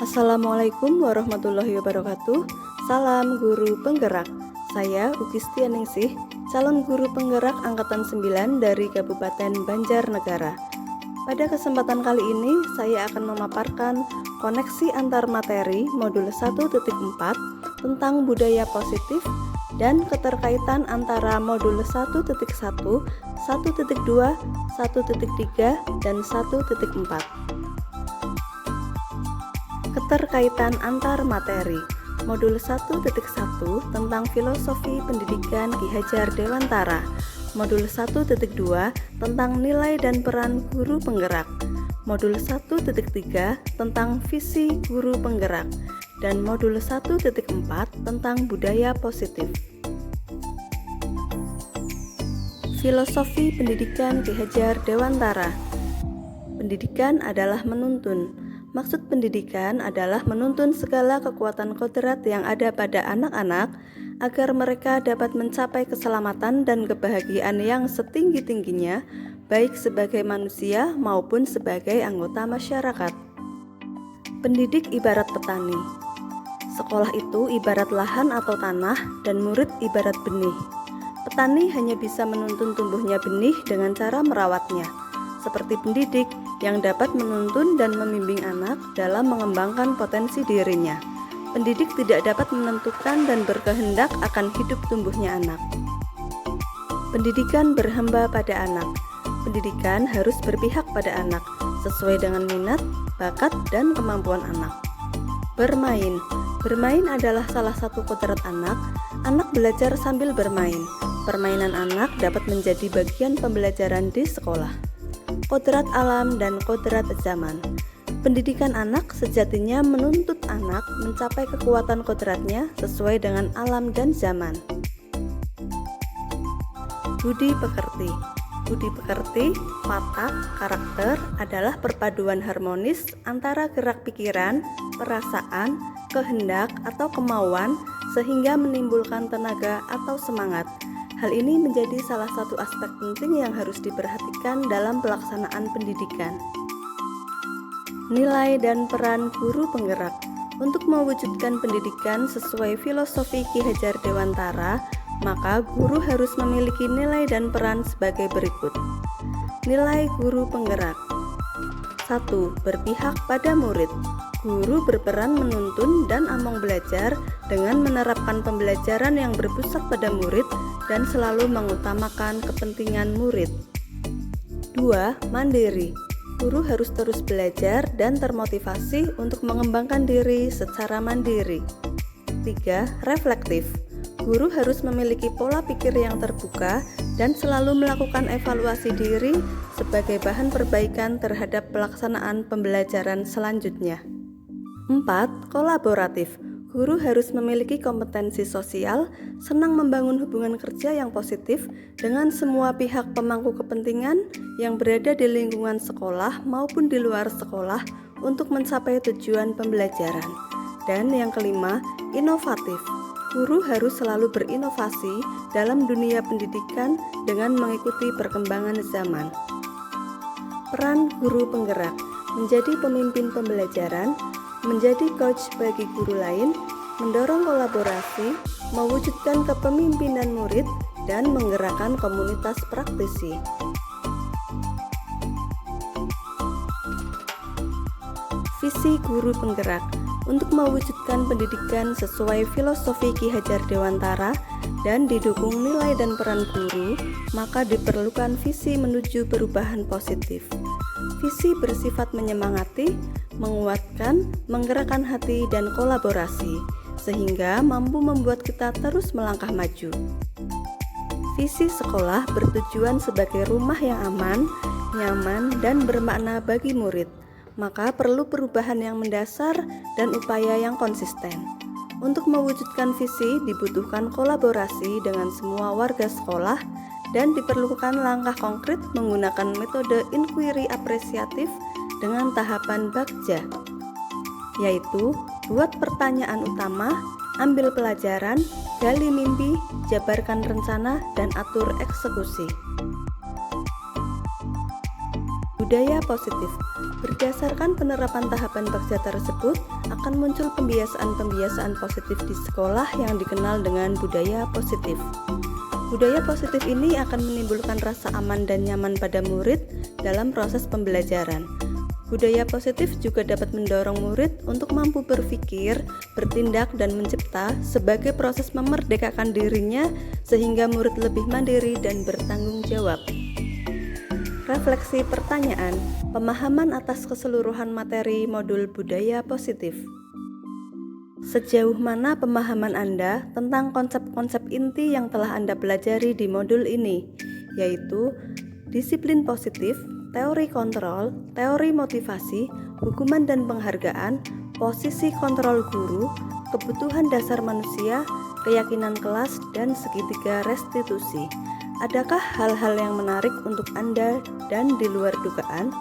Assalamualaikum warahmatullahi wabarakatuh. Salam guru penggerak. Saya Ugistianingsih, calon guru penggerak angkatan 9 dari Kabupaten Banjarnegara. Pada kesempatan kali ini saya akan memaparkan koneksi antar materi modul 1.4 tentang budaya positif dan keterkaitan antara modul 1.1, 1.2, 1.3, dan 1.4. Keterkaitan antar materi modul 1.1 tentang filosofi pendidikan Ki Hajar Dewantara, modul 1.2 tentang nilai dan peran guru penggerak, modul 1.3 tentang visi guru penggerak, dan modul 1.4 tentang budaya positif. Filosofi pendidikan Ki Hajar Dewantara. Pendidikan adalah menuntun. Maksud pendidikan adalah menuntun segala kekuatan kodrat yang ada pada anak-anak agar mereka dapat mencapai keselamatan dan kebahagiaan yang setinggi-tingginya, baik sebagai manusia maupun sebagai anggota masyarakat. Pendidik ibarat petani. Sekolah itu ibarat lahan atau tanah dan murid ibarat benih. Petani hanya bisa menuntun tumbuhnya benih dengan cara merawatnya, seperti pendidik yang dapat menuntun dan membimbing anak dalam mengembangkan potensi dirinya. Pendidik tidak dapat menentukan dan berkehendak akan hidup tumbuhnya anak. Pendidikan berhamba pada anak. Pendidikan harus berpihak pada anak, sesuai dengan minat, bakat, dan kemampuan anak. Bermain. Bermain adalah salah satu kodrat anak. Anak belajar sambil bermain. Permainan anak dapat menjadi bagian pembelajaran di sekolah. Kodrat alam dan kodrat zaman. Pendidikan anak sejatinya menuntut anak mencapai kekuatan kodratnya sesuai dengan alam dan zaman. Budi pekerti. Budi pekerti, watak, karakter adalah perpaduan harmonis antara gerak pikiran, perasaan, kehendak atau kemauan sehingga menimbulkan tenaga atau semangat. Hal ini menjadi salah satu aspek penting yang harus diperhatikan dalam pelaksanaan pendidikan. Nilai dan peran guru penggerak. Untuk mewujudkan pendidikan sesuai filosofi Ki Hajar Dewantara, maka guru harus memiliki nilai dan peran sebagai berikut. Nilai guru penggerak. 1. Berpihak pada murid. Guru berperan menuntun dan among belajar dengan menerapkan pembelajaran yang berpusat pada murid dan selalu mengutamakan kepentingan murid. 2. Mandiri. Guru harus terus belajar dan termotivasi untuk mengembangkan diri secara mandiri. 3. Reflektif. Guru harus memiliki pola pikir yang terbuka dan selalu melakukan evaluasi diri sebagai bahan perbaikan terhadap pelaksanaan pembelajaran selanjutnya. 4. Kolaboratif. Guru harus memiliki kompetensi sosial, senang membangun hubungan kerja yang positif dengan semua pihak pemangku kepentingan yang berada di lingkungan sekolah maupun di luar sekolah untuk mencapai tujuan pembelajaran. Dan yang kelima, inovatif. Guru harus selalu berinovasi dalam dunia pendidikan dengan mengikuti perkembangan zaman. Peran guru penggerak. Menjadi pemimpin pembelajaran, menjadi coach bagi guru lain, mendorong kolaborasi, mewujudkan kepemimpinan murid, dan menggerakkan komunitas praktisi. Visi guru penggerak. Untuk mewujudkan pendidikan sesuai filosofi Ki Hajar Dewantara dan didukung nilai dan peran guru, maka diperlukan visi menuju perubahan positif. Visi bersifat menyemangati, menguatkan, menggerakkan hati dan kolaborasi, sehingga mampu membuat kita terus melangkah maju. Visi sekolah bertujuan sebagai rumah yang aman, nyaman, dan bermakna bagi murid, maka perlu perubahan yang mendasar dan upaya yang konsisten. Untuk mewujudkan visi dibutuhkan kolaborasi dengan semua warga sekolah dan diperlukan langkah konkret menggunakan metode inquiry apresiatif dengan tahapan bagja, yaitu buat pertanyaan utama, ambil pelajaran, gali mimpi, jabarkan rencana, dan atur eksekusi. Budaya positif. Berdasarkan penerapan tahapan Bagja tersebut, akan muncul pembiasaan-pembiasaan positif di sekolah yang dikenal dengan budaya positif. Budaya positif ini akan menimbulkan rasa aman dan nyaman pada murid dalam proses pembelajaran. Budaya positif juga dapat mendorong murid untuk mampu berpikir, bertindak, dan mencipta sebagai proses memerdekakan dirinya sehingga murid lebih mandiri dan bertanggung jawab. Refleksi pertanyaan, pemahaman atas keseluruhan materi modul budaya positif. Sejauh mana pemahaman Anda tentang konsep-konsep inti yang telah Anda pelajari di modul ini, yaitu disiplin positif, teori kontrol, teori motivasi, hukuman dan penghargaan, posisi kontrol guru, kebutuhan dasar manusia, keyakinan kelas, dan segitiga restitusi. Adakah hal-hal yang menarik untuk Anda dan di luar dugaan?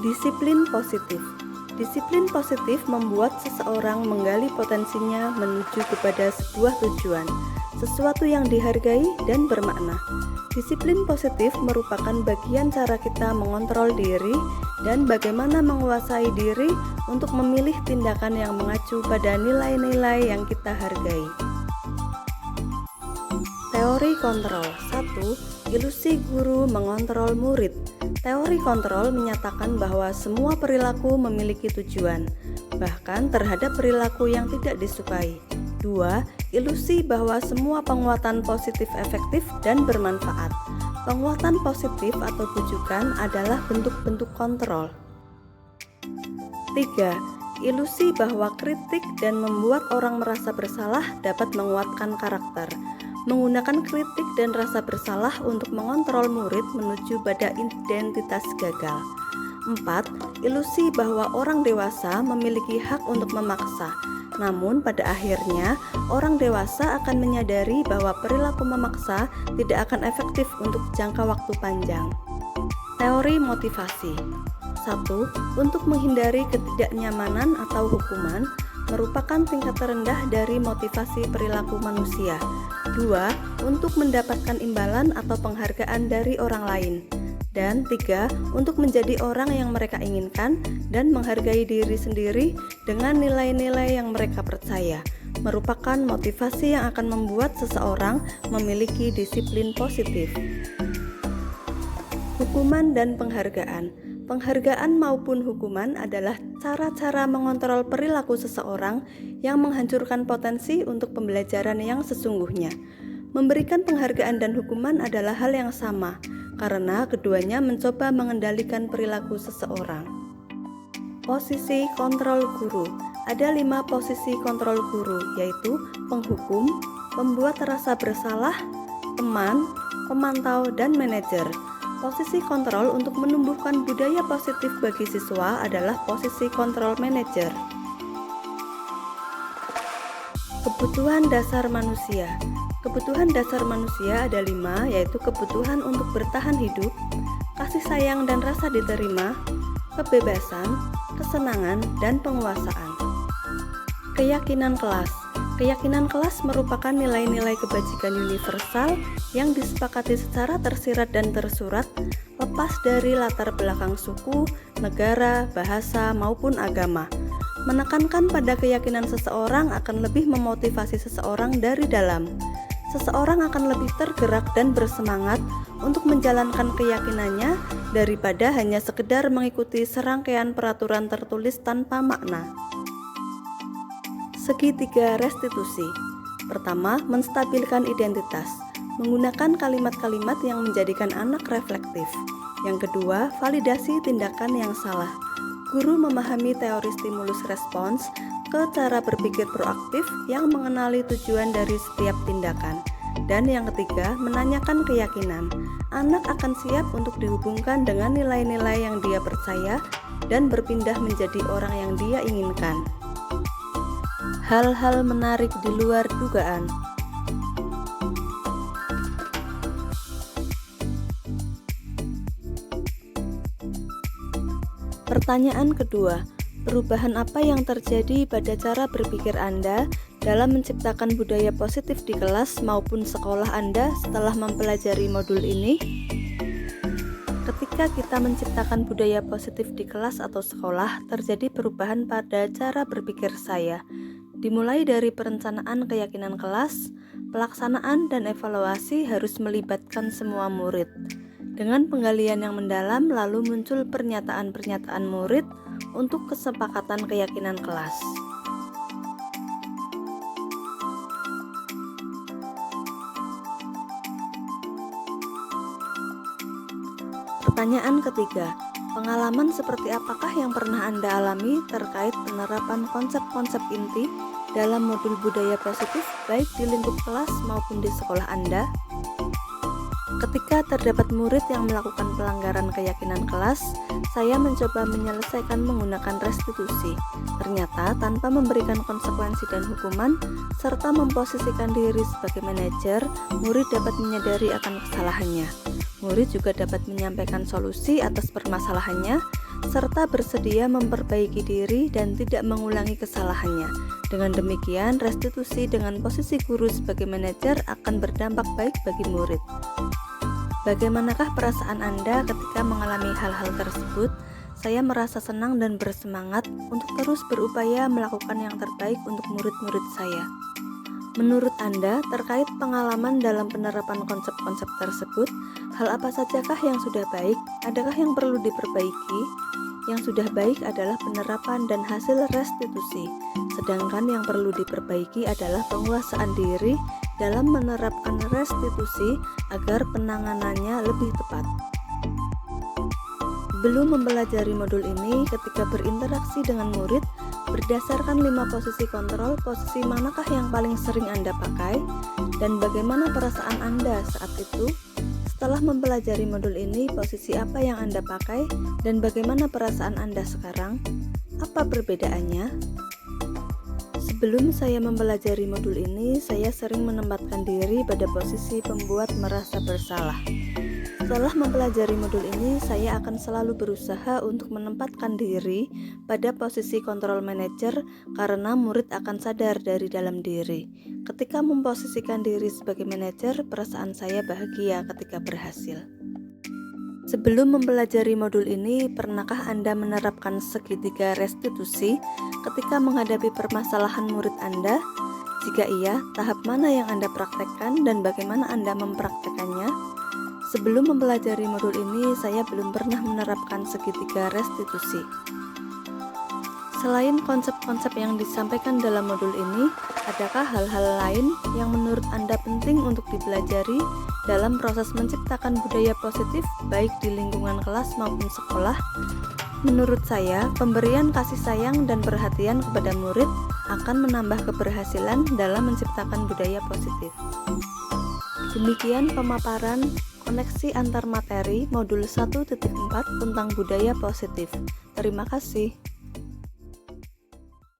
Disiplin positif. Disiplin positif membuat seseorang menggali potensinya menuju kepada sebuah tujuan, sesuatu yang dihargai dan bermakna. Disiplin positif merupakan bagian cara kita mengontrol diri dan bagaimana menguasai diri untuk memilih tindakan yang mengacu pada nilai-nilai yang kita hargai. Teori kontrol. 1. Ilusi guru mengontrol murid. Teori kontrol menyatakan bahwa semua perilaku memiliki tujuan, bahkan terhadap perilaku yang tidak disukai. 2. Ilusi bahwa semua penguatan positif efektif dan bermanfaat. Penguatan positif atau bujukan adalah bentuk-bentuk kontrol. 3. Ilusi bahwa kritik dan membuat orang merasa bersalah dapat menguatkan karakter. Menggunakan kritik dan rasa bersalah untuk mengontrol murid menuju pada identitas gagal. 4. Ilusi bahwa orang dewasa memiliki hak untuk memaksa. Namun pada akhirnya, orang dewasa akan menyadari bahwa perilaku memaksa tidak akan efektif untuk jangka waktu panjang. Teori motivasi. 1. Untuk menghindari ketidaknyamanan atau hukuman merupakan tingkat terendah dari motivasi perilaku manusia. 2. Untuk mendapatkan imbalan atau penghargaan dari orang lain. Dan 3. Untuk menjadi orang yang mereka inginkan dan menghargai diri sendiri dengan nilai-nilai yang mereka percaya, merupakan motivasi yang akan membuat seseorang memiliki disiplin positif. Hukuman dan penghargaan. Penghargaan maupun hukuman adalah cara-cara mengontrol perilaku seseorang yang menghancurkan potensi untuk pembelajaran yang sesungguhnya. Memberikan penghargaan dan hukuman adalah hal yang sama, karena keduanya mencoba mengendalikan perilaku seseorang. Posisi kontrol guru. Ada 5 posisi kontrol guru, yaitu penghukum, pembuat rasa bersalah, teman, pemantau, dan manajer. Posisi kontrol untuk menumbuhkan budaya positif bagi siswa adalah posisi kontrol manajer. Kebutuhan dasar manusia. Kebutuhan dasar manusia ada 5, yaitu kebutuhan untuk bertahan hidup, kasih sayang dan rasa diterima, kebebasan, kesenangan, dan penguasaan. Keyakinan kelas. Keyakinan kelas merupakan nilai-nilai kebajikan universal yang disepakati secara tersirat dan tersurat, lepas dari latar belakang suku, negara, bahasa, maupun agama. Menekankan pada keyakinan seseorang akan lebih memotivasi seseorang dari dalam. Seseorang akan lebih tergerak dan bersemangat untuk menjalankan keyakinannya daripada hanya sekedar mengikuti serangkaian peraturan tertulis tanpa makna. Segitiga restitusi. Pertama, menstabilkan identitas, menggunakan kalimat-kalimat yang menjadikan anak reflektif. Yang kedua, validasi tindakan yang salah. Guru memahami teori stimulus respons ke cara berpikir proaktif yang mengenali tujuan dari setiap tindakan. Dan yang ketiga, menanyakan keyakinan. Anak akan siap untuk dihubungkan dengan nilai-nilai yang dia percaya dan berpindah menjadi orang yang dia inginkan. Hal-hal menarik di luar dugaan. Pertanyaan kedua, perubahan apa yang terjadi pada cara berpikir Anda dalam menciptakan budaya positif di kelas maupun sekolah Anda setelah mempelajari modul ini? Ketika kita menciptakan budaya positif di kelas atau sekolah, terjadi perubahan pada cara berpikir saya. Dimulai dari perencanaan keyakinan kelas, pelaksanaan dan evaluasi harus melibatkan semua murid. Dengan penggalian yang mendalam, lalu muncul pernyataan-pernyataan murid untuk kesepakatan keyakinan kelas. Pertanyaan ketiga, pengalaman seperti apakah yang pernah Anda alami terkait penerapan konsep-konsep inti dalam modul budaya positif baik di lingkup kelas maupun di sekolah Anda? Ketika terdapat murid yang melakukan pelanggaran keyakinan kelas, saya mencoba menyelesaikan menggunakan restitusi. Ternyata tanpa memberikan konsekuensi dan hukuman, serta memposisikan diri sebagai manajer, murid dapat menyadari akan kesalahannya. Murid juga dapat menyampaikan solusi atas permasalahannya, serta bersedia memperbaiki diri dan tidak mengulangi kesalahannya. Dengan demikian, restitusi dengan posisi guru sebagai manajer akan berdampak baik bagi murid. Bagaimanakah perasaan Anda ketika mengalami hal-hal tersebut? Saya merasa senang dan bersemangat untuk terus berupaya melakukan yang terbaik untuk murid-murid saya. Menurut Anda, terkait pengalaman dalam penerapan konsep-konsep tersebut, hal apa sajakah yang sudah baik? Adakah yang perlu diperbaiki? Yang sudah baik adalah penerapan dan hasil restitusi, sedangkan yang perlu diperbaiki adalah penguasaan diri dalam menerapkan restitusi agar penanganannya lebih tepat. Belum mempelajari modul ini, ketika berinteraksi dengan murid, berdasarkan 5 posisi kontrol, posisi manakah yang paling sering Anda pakai, dan bagaimana perasaan Anda saat itu? Setelah mempelajari modul ini, posisi apa yang Anda pakai, dan bagaimana perasaan Anda sekarang? Apa perbedaannya? Sebelum saya mempelajari modul ini, saya sering menempatkan diri pada posisi pembuat merasa bersalah. Setelah mempelajari modul ini, saya akan selalu berusaha untuk menempatkan diri pada posisi kontrol manajer karena murid akan sadar dari dalam diri. Ketika memposisikan diri sebagai manajer, perasaan saya bahagia ketika berhasil. Sebelum mempelajari modul ini, pernahkah Anda menerapkan segitiga restitusi ketika menghadapi permasalahan murid Anda? Jika iya, tahap mana yang Anda praktekkan dan bagaimana Anda mempraktekannya? Sebelum mempelajari modul ini, saya belum pernah menerapkan segitiga restitusi. Selain konsep-konsep yang disampaikan dalam modul ini, adakah hal-hal lain yang menurut Anda penting untuk dipelajari dalam proses menciptakan budaya positif baik di lingkungan kelas maupun sekolah? Menurut saya, pemberian kasih sayang dan perhatian kepada murid akan menambah keberhasilan dalam menciptakan budaya positif. Demikian pemaparan koneksi antar materi modul 1.4 tentang budaya positif. Terima kasih.